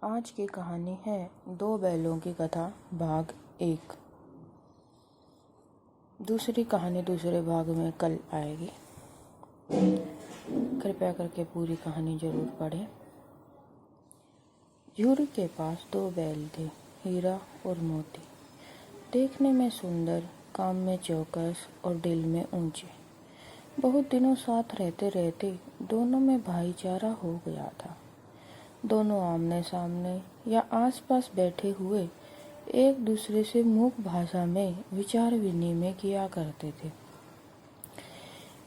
आज की कहानी है दो बैलों की कथा भाग 1। दूसरी कहानी दूसरे भाग में कल आएगी। कृपया करके पूरी कहानी जरूर पढ़ें। झूरी के पास दो बैल थे, हीरा और मोती। देखने में सुंदर, काम में चौकस और दिल में ऊंचे। बहुत दिनों साथ रहते रहते दोनों में भाईचारा हो गया था। दोनों आमने सामने या आसपास बैठे हुए एक दूसरे से मूक भाषा में विचार विनिमय किया करते थे।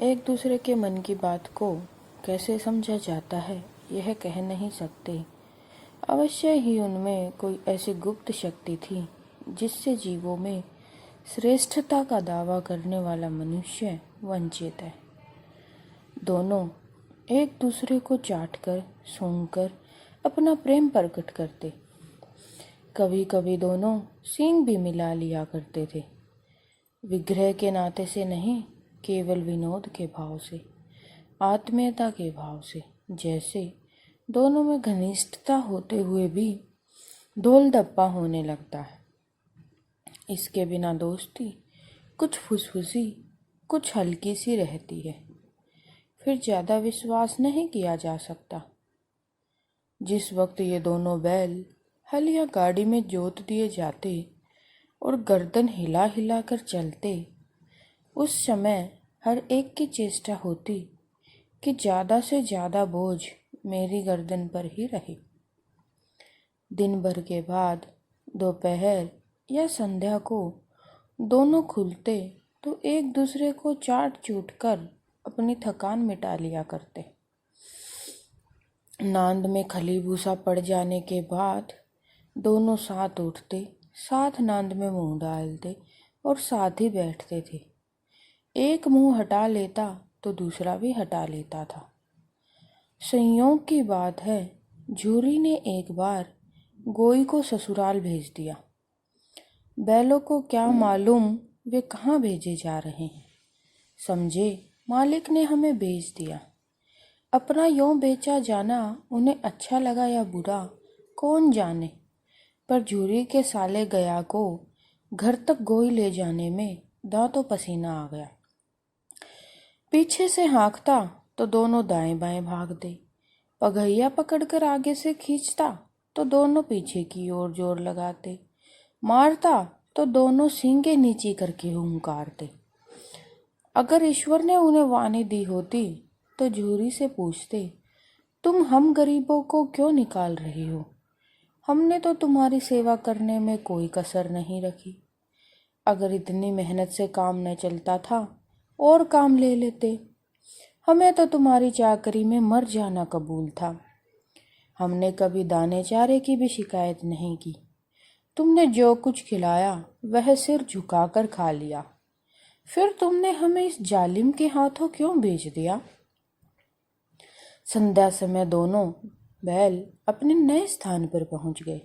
एक दूसरे के मन की बात को कैसे समझा जाता है यह कह नहीं सकते। अवश्य ही उनमें कोई ऐसी गुप्त शक्ति थी जिससे जीवों में श्रेष्ठता का दावा करने वाला मनुष्य वंचित है। दोनों एक दूसरे को चाटकर सूंघकर अपना प्रेम प्रकट करते। कभी कभी दोनों सींग भी मिला लिया करते थे, विग्रह के नाते से नहीं, केवल विनोद के भाव से, आत्मीयता के भाव से। जैसे दोनों में घनिष्ठता होते हुए भी ढोल डप्पा होने लगता है। इसके बिना दोस्ती कुछ फुसफुसी, कुछ हल्की सी रहती है, फिर ज़्यादा विश्वास नहीं किया जा सकता। जिस वक्त ये दोनों बैल हल या गाड़ी में जोत दिए जाते और गर्दन हिला हिला कर चलते, उस समय हर एक की चेष्टा होती कि ज़्यादा से ज़्यादा बोझ मेरी गर्दन पर ही रहे। दिन भर के बाद दोपहर या संध्या को दोनों खुलते तो एक दूसरे को चाट चूट कर अपनी थकान मिटा लिया करते। नांद में खली भूसा पड़ जाने के बाद दोनों साथ उठते, साथ नांद में मुंह डालते और साथ ही बैठते थे। एक मुंह हटा लेता तो दूसरा भी हटा लेता था। संयोग की बात है, झूरी ने एक बार गोई को ससुराल भेज दिया। बैलों को क्या मालूम वे कहाँ भेजे जा रहे हैं। समझे मालिक ने हमें भेज दिया। अपना यों बेचा जाना उन्हें अच्छा लगा या बुरा, कौन जाने, पर झूरी के साले गया को घर तक गोई ले जाने में दांतों पसीना आ गया। पीछे से हाँकता तो दोनों दाएं बाएं भागते, पगहिया पकड़कर आगे से खींचता तो दोनों पीछे की ओर जोर लगाते, मारता तो दोनों सींगे नीची करके हुंकारते। अगर ईश्वर ने उन्हें वाणी दी होती तो झूरी से पूछते, तुम हम गरीबों को क्यों निकाल रही हो? हमने तो तुम्हारी सेवा करने में कोई कसर नहीं रखी। अगर इतनी मेहनत से काम न चलता था और काम ले लेते। हमें तो तुम्हारी चाकरी में मर जाना कबूल था। हमने कभी दाने चारे की भी शिकायत नहीं की। तुमने जो कुछ खिलाया वह सिर झुकाकर खा लिया। फिर तुमने हमें इस जालिम के हाथों क्यों बेच दिया? संध्या समय दोनों बैल अपने नए स्थान पर पहुंच गए।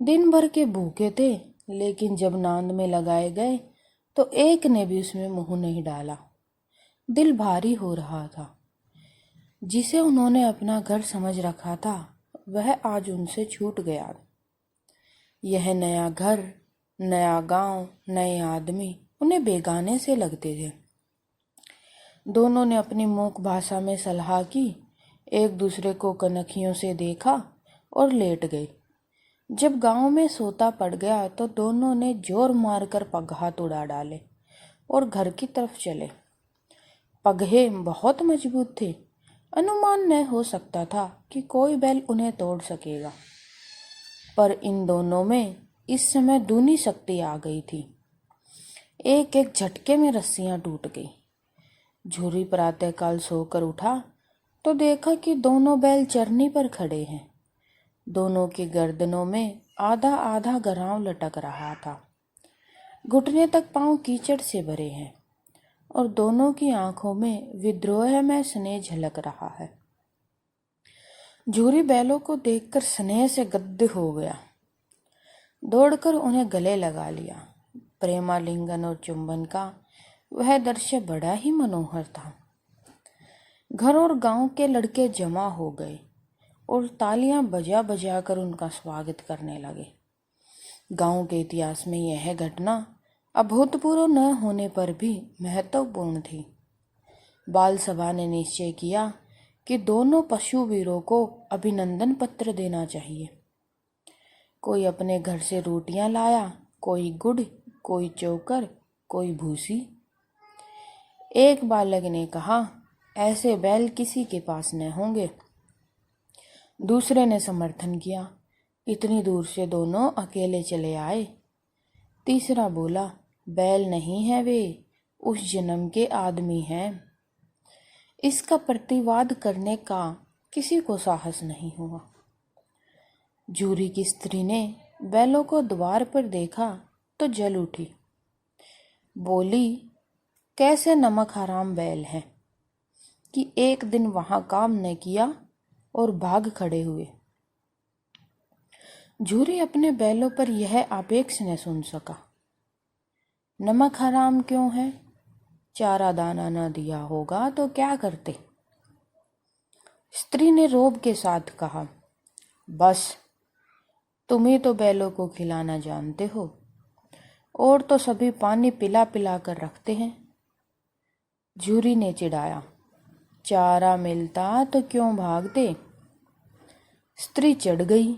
दिन भर के भूखे थे, लेकिन जब नांद में लगाए गए तो एक ने भी उसमें मुंह नहीं डाला। दिल भारी हो रहा था। जिसे उन्होंने अपना घर समझ रखा था वह आज उनसे छूट गया। यह नया घर, नया गांव, नए आदमी उन्हें बेगाने से लगते थे। दोनों ने अपनी मूक भाषा में सलाह की, एक दूसरे को कनखियों से देखा और लेट गए। जब गांव में सोता पड़ गया तो दोनों ने जोर मारकर पगहात उड़ा डाले और घर की तरफ चले। पगहे बहुत मजबूत थे। अनुमान न हो सकता था कि कोई बैल उन्हें तोड़ सकेगा, पर इन दोनों में इस समय दूनी शक्ति आ गई थी। एक एक झटके में रस्सियां टूट गई। झूरी प्रातःकाल सोकर उठा तो देखा कि दोनों बैल चरनी पर खड़े हैं। दोनों की गर्दनों में आधा आधा गराव लटक रहा था। घुटने तक पांव कीचड़ से भरे हैं और दोनों की आंखों में विद्रोह में स्नेह झलक रहा है। झूरी बैलों को देखकर स्नेह से गद्द हो गया। दौड़कर उन्हें गले लगा लिया। प्रेमालिंगन और चुंबन का वह दृश्य बड़ा ही मनोहर था। घर और गांव के लड़के जमा हो गए। और तालियां बजा बजा कर उनका स्वागत करने लगे। गांव के इतिहास में यह घटना अभूतपूर्व न होने पर भी महत्वपूर्ण थी। बाल सभा ने निश्चय किया कि दोनों पशु वीरों को अभिनंदन पत्र देना चाहिए। कोई अपने घर से रोटियां लाया, कोई गुड़, कोई चोकर, कोई भूसी। एक बालक ने कहा, ऐसे बैल किसी के पास न होंगे। दूसरे ने समर्थन किया, इतनी दूर से दोनों अकेले चले आए। तीसरा बोला, बैल नहीं है वे, उस जन्म के आदमी हैं। इसका प्रतिवाद करने का किसी को साहस नहीं हुआ। जूरी की स्त्री ने बैलों को द्वार पर देखा तो जल उठी। बोली, कैसे नमक हराम बैल हैं कि एक दिन वहां काम न किया और भाग खड़े हुए। जूरी अपने बैलों पर यह आपेक्ष न सुन सका। नमक हराम क्यों है? चारा दाना न दिया होगा तो क्या करते? स्त्री ने रोब के साथ कहा, बस तुम ही तो बैलों को खिलाना जानते हो, और तो सभी पानी पिला पिला कर रखते हैं। जूरी ने चिढ़ाया, चारा मिलता तो क्यों भागते? स्त्री चढ़ गई,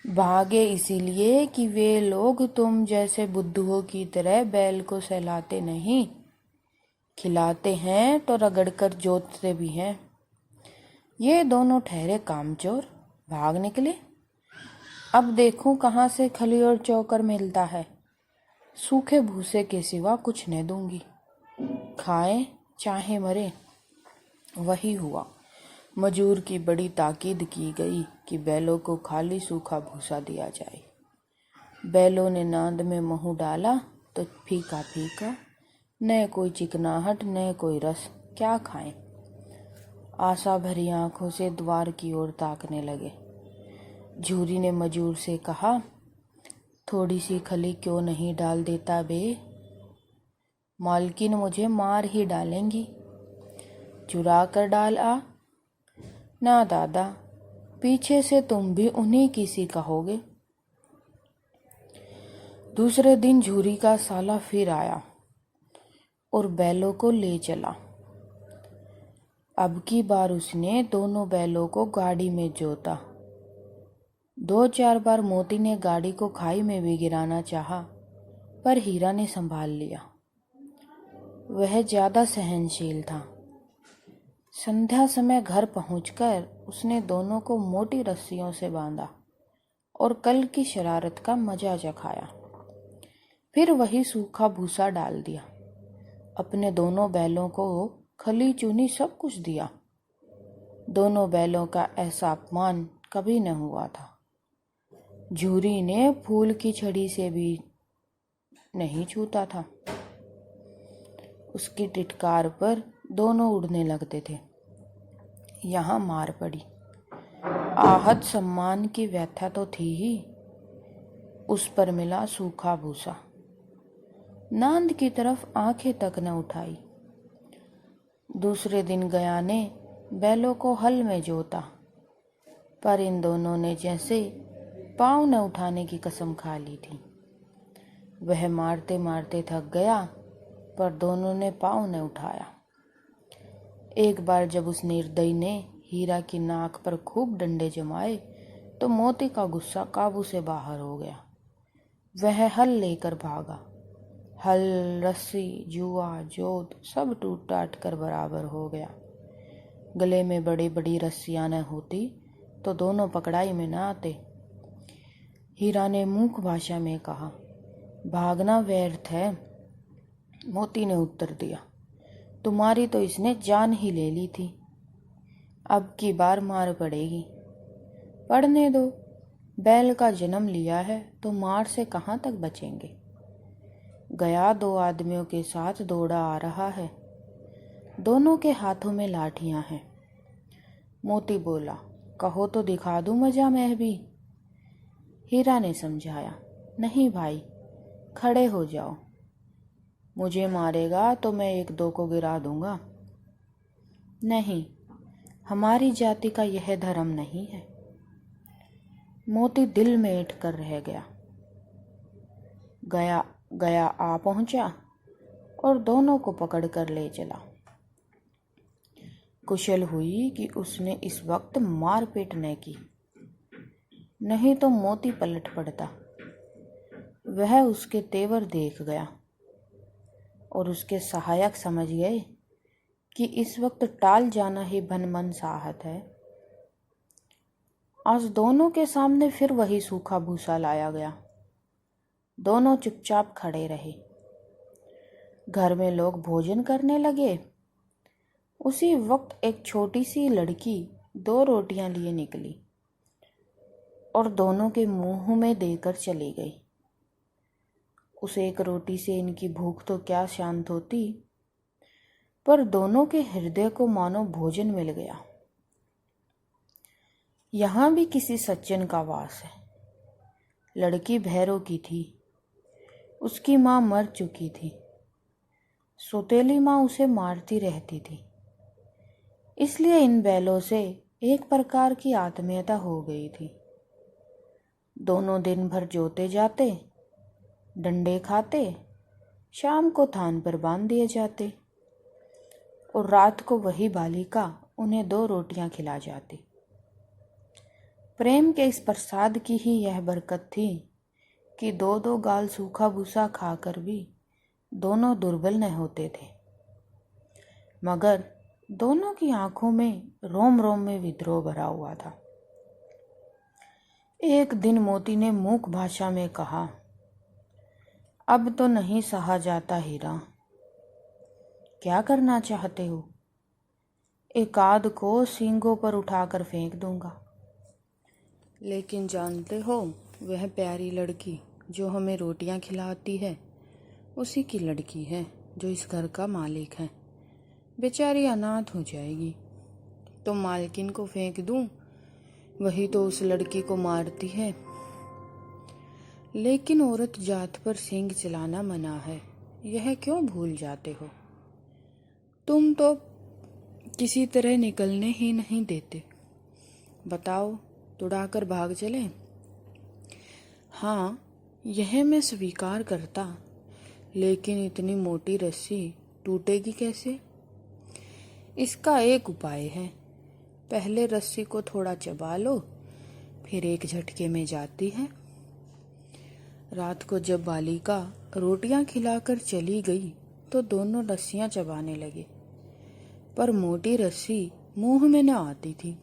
भागे इसीलिए कि वे लोग तुम जैसे बुद्धुओं की तरह बैल को सहलाते नहीं, खिलाते हैं तो रगड़कर जोतते भी हैं। ये दोनों ठहरे कामचोर, भाग निकले। अब देखूं कहाँ से खली और चोकर मिलता है। सूखे भूसे के सिवा कुछ न दूंगी, खाएं चाहे मरे। वही हुआ। मजूर की बड़ी ताकीद की गई कि बैलों को खाली सूखा भूसा दिया जाए। बैलों ने नांद में मुंह डाला तो फीका फीका, न कोई चिकनाहट न कोई रस, क्या खाएं। आशा भरी आंखों से द्वार की ओर ताकने लगे। जूरी ने मजूर से कहा, थोड़ी सी खली क्यों नहीं डाल देता बे? मालकिन मुझे मार ही डालेंगी। चुरा कर डाल आ। ना दादा, पीछे से तुम भी उन्हीं की सी कहोगे। दूसरे दिन जूरी का साला फिर आया और बैलों को ले चला। अब की बार उसने दोनों बैलों को गाड़ी में जोता। 2-4 बार मोती ने गाड़ी को खाई में भी गिराना चाहा, पर हीरा ने संभाल लिया। वह ज्यादा सहनशील था। संध्या समय घर पहुंचकर उसने दोनों को मोटी रस्सियों से बांधा और कल की शरारत का मजा चखाया। फिर वही सूखा भूसा डाल दिया। अपने दोनों बैलों को खली चूनी सब कुछ दिया। दोनों बैलों का ऐसा अपमान कभी न हुआ था। जूरी ने फूल की छड़ी से भी नहीं छूता था। उसकी टिटकार पर दोनों उड़ने लगते थे। यहाँ मार पड़ी। आहत सम्मान की व्यथा तो थी ही, उस पर मिला सूखा भूसा। नांद की तरफ आंखें तक न उठाई। दूसरे दिन गया ने बैलों को हल में जोता, पर इन दोनों ने जैसे पाँव न उठाने की कसम खा ली थी। वह मारते मारते थक गया, पर दोनों ने पाँव न उठाया। एक बार जब उस निर्दयी ने हीरा की नाक पर खूब डंडे जमाए तो मोती का गुस्सा काबू से बाहर हो गया। वह हल लेकर भागा। हल, रस्सी, जुआ, जोत सब टूट टाट कर बराबर हो गया। गले में बड़ी बड़ी रस्सियां न होती तो दोनों पकड़ाई में न आते। हीरा ने मूक भाषा में कहा, भागना व्यर्थ है। मोती ने उत्तर दिया, तुम्हारी तो इसने जान ही ले ली थी। अब की बार मार पड़ेगी। पड़ने दो, बैल का जन्म लिया है तो मार से कहाँ तक बचेंगे। गया 2 आदमियों के साथ दौड़ा आ रहा है। दोनों के हाथों में लाठियां हैं। मोती बोला, कहो तो दिखा दूं मजा मैं भी। हीरा ने समझाया, नहीं भाई, खड़े हो जाओ। मुझे मारेगा तो मैं 1-2 को गिरा दूंगा। नहीं, हमारी जाति का यह धर्म नहीं है। मोती दिल में ऐंठ कर रह गया। गया गया आ पहुंचा और दोनों को पकड़ कर ले चला। कुशल हुई कि उसने इस वक्त मारपीट न की, नहीं तो मोती पलट पड़ता। वह उसके तेवर देख गया और उसके सहायक समझ गए कि इस वक्त टाल जाना ही भनमन साहत है। आज दोनों के सामने फिर वही सूखा भूसा लाया गया। दोनों चुपचाप खड़े रहे। घर में लोग भोजन करने लगे। उसी वक्त एक छोटी सी लड़की 2 रोटियां लिए निकली और दोनों के मुंह में देकर चली गई। उस एक रोटी से इनकी भूख तो क्या शांत होती, पर दोनों के हृदय को मानो भोजन मिल गया। यहाँ भी किसी सज्जन का वास है। लड़की भैरों की थी। उसकी माँ मर चुकी थी। सौतेली माँ उसे मारती रहती थी, इसलिए इन बैलों से एक प्रकार की आत्मीयता हो गई थी। दोनों दिन भर जोते जाते, डंडे खाते, शाम को थान पर बांध दिए जाते और रात को वही बालिका उन्हें 2 रोटियां खिला जाती। प्रेम के इस प्रसाद की ही यह बरकत थी कि 2-2 गाल सूखा भूसा खाकर भी दोनों दुर्बल न होते थे। मगर दोनों की आंखों में रोम रोम में विद्रोह भरा हुआ था। एक दिन मोती ने मूक भाषा में कहा, अब तो नहीं सहा जाता हीरा। क्या करना चाहते हो? एकाध को सींगों पर उठाकर फेंक दूंगा। लेकिन जानते हो, वह प्यारी लड़की जो हमें रोटियां खिलाती है, उसी की लड़की है जो इस घर का मालिक है। बेचारी अनाथ हो जाएगी तो मालकिन को फेंक दूं, वही तो उस लड़की को मारती है। लेकिन औरत जात पर सींग चलाना मना है, यह क्यों भूल जाते हो? तुम तो किसी तरह निकलने ही नहीं देते। बताओ, तुड़ाकर भाग चले? हाँ, यह मैं स्वीकार करता, लेकिन इतनी मोटी रस्सी टूटेगी कैसे? इसका एक उपाय है। पहले रस्सी को थोड़ा चबा लो, फिर एक झटके में जाती है। रात को जब बालिका रोटियां खिलाकर चली गई तो दोनों रस्सियां चबाने लगे, पर मोटी रस्सी मुंह में न आती थी।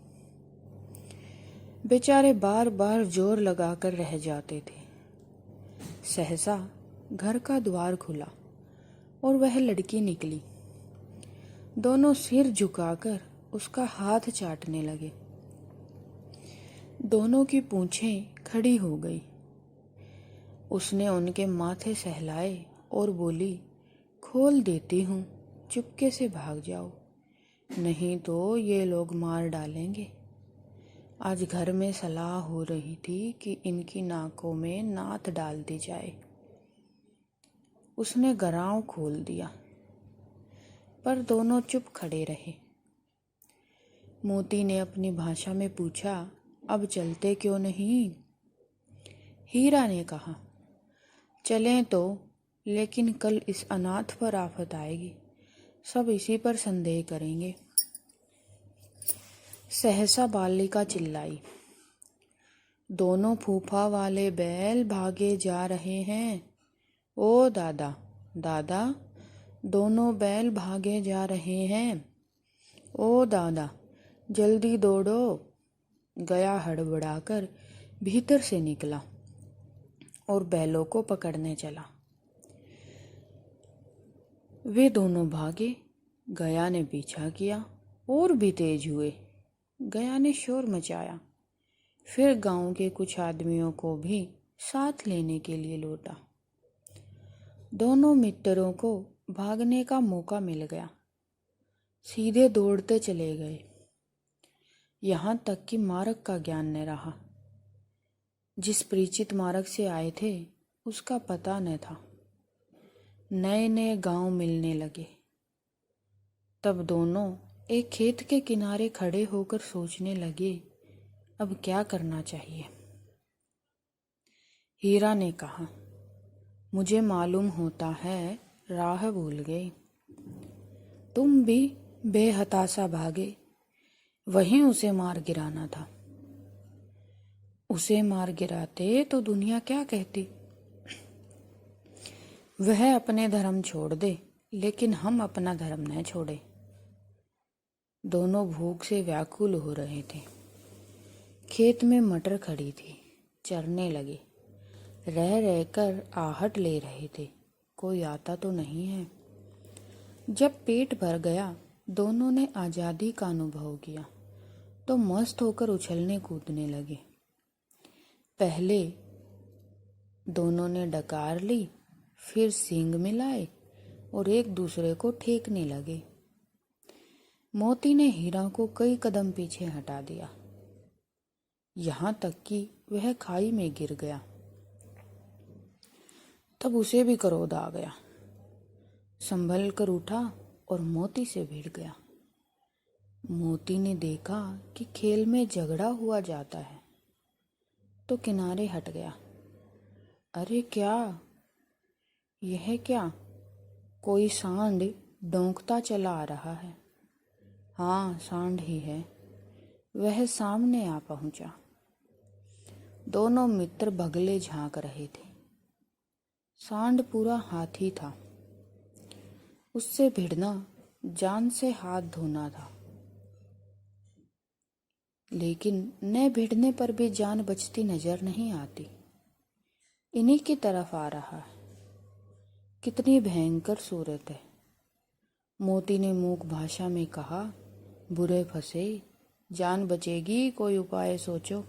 बेचारे बार बार जोर लगाकर रह जाते थे। सहसा घर का द्वार खुला और वह लड़की निकली। दोनों सिर झुकाकर उसका हाथ चाटने लगे। दोनों की पूंछें खड़ी हो गई। उसने उनके माथे सहलाए और बोली, खोल देती हूँ, चुपके से भाग जाओ, नहीं तो ये लोग मार डालेंगे। आज घर में सलाह हो रही थी कि इनकी नाकों में नाथ डाल दी जाए। उसने गराव खोल दिया, पर दोनों चुप खड़े रहे। मोती ने अपनी भाषा में पूछा, अब चलते क्यों नहीं? हीरा ने कहा, चलें तो, लेकिन कल इस अनाथ पर आफत आएगी, सब इसी पर संदेह करेंगे। सहसा बालिका चिल्लाई, दोनों फूफा वाले बैल भागे जा रहे हैं। ओ दादा, दादा, दोनों बैल भागे जा रहे हैं। ओ दादा, जल्दी दौड़ो। गया हड़बड़ाकर भीतर से निकला और बैलों को पकड़ने चला। वे दोनों भागे। गया ने पीछा किया और भी तेज हुए। गया ने शोर मचाया, फिर गांव के कुछ आदमियों को भी साथ लेने के लिए लौटा। दोनों मित्रों को भागने का मौका मिल गया। सीधे दौड़ते चले गए, यहाँ तक कि मार्ग का ज्ञान न रहा। जिस परिचित मार्ग से आए थे उसका पता न था। नए नए गांव मिलने लगे। तब दोनों एक खेत के किनारे खड़े होकर सोचने लगे, अब क्या करना चाहिए। हीरा ने कहा, मुझे मालूम होता है राह भूल गए। तुम भी बेहताशा भागे, वहीं उसे मार गिराना था। उसे मार गिराते तो दुनिया क्या कहती। वह अपने धर्म छोड़ दे, लेकिन हम अपना धर्म न छोड़े। दोनों भूख से व्याकुल हो रहे थे। खेत में मटर खड़ी थी, चरने लगे। रह रहकर आहट ले रहे थे, कोई आता तो नहीं है। जब पेट भर गया, दोनों ने आज़ादी का अनुभव किया तो मस्त होकर उछलने कूदने लगे। पहले दोनों ने डकार ली, फिर सींग मिलाए और एक दूसरे को ठेकने लगे। मोती ने हीरा को कई कदम पीछे हटा दिया, यहाँ तक कि वह खाई में गिर गया। तब उसे भी क्रोध आ गया, संभल कर उठा और मोती से भिड़ गया। मोती ने देखा कि खेल में झगड़ा हुआ जाता है तो किनारे हट गया। अरे क्या, यह क्या? कोई सांड डोंकता चला आ रहा है। हाँ, सांड ही है। वह सामने आ पहुंचा। दोनों मित्र बगले झांक रहे थे। सांड पूरा हाथी था। उससे भिड़ना जान से हाथ धोना था, लेकिन न भिड़ने पर भी जान बचती नजर नहीं आती। इन्हीं की तरफ आ रहा है। कितनी भयंकर सूरत है। मोती ने मूक भाषा में कहा, बुरे फंसे, जान बचेगी, कोई उपाय सोचो।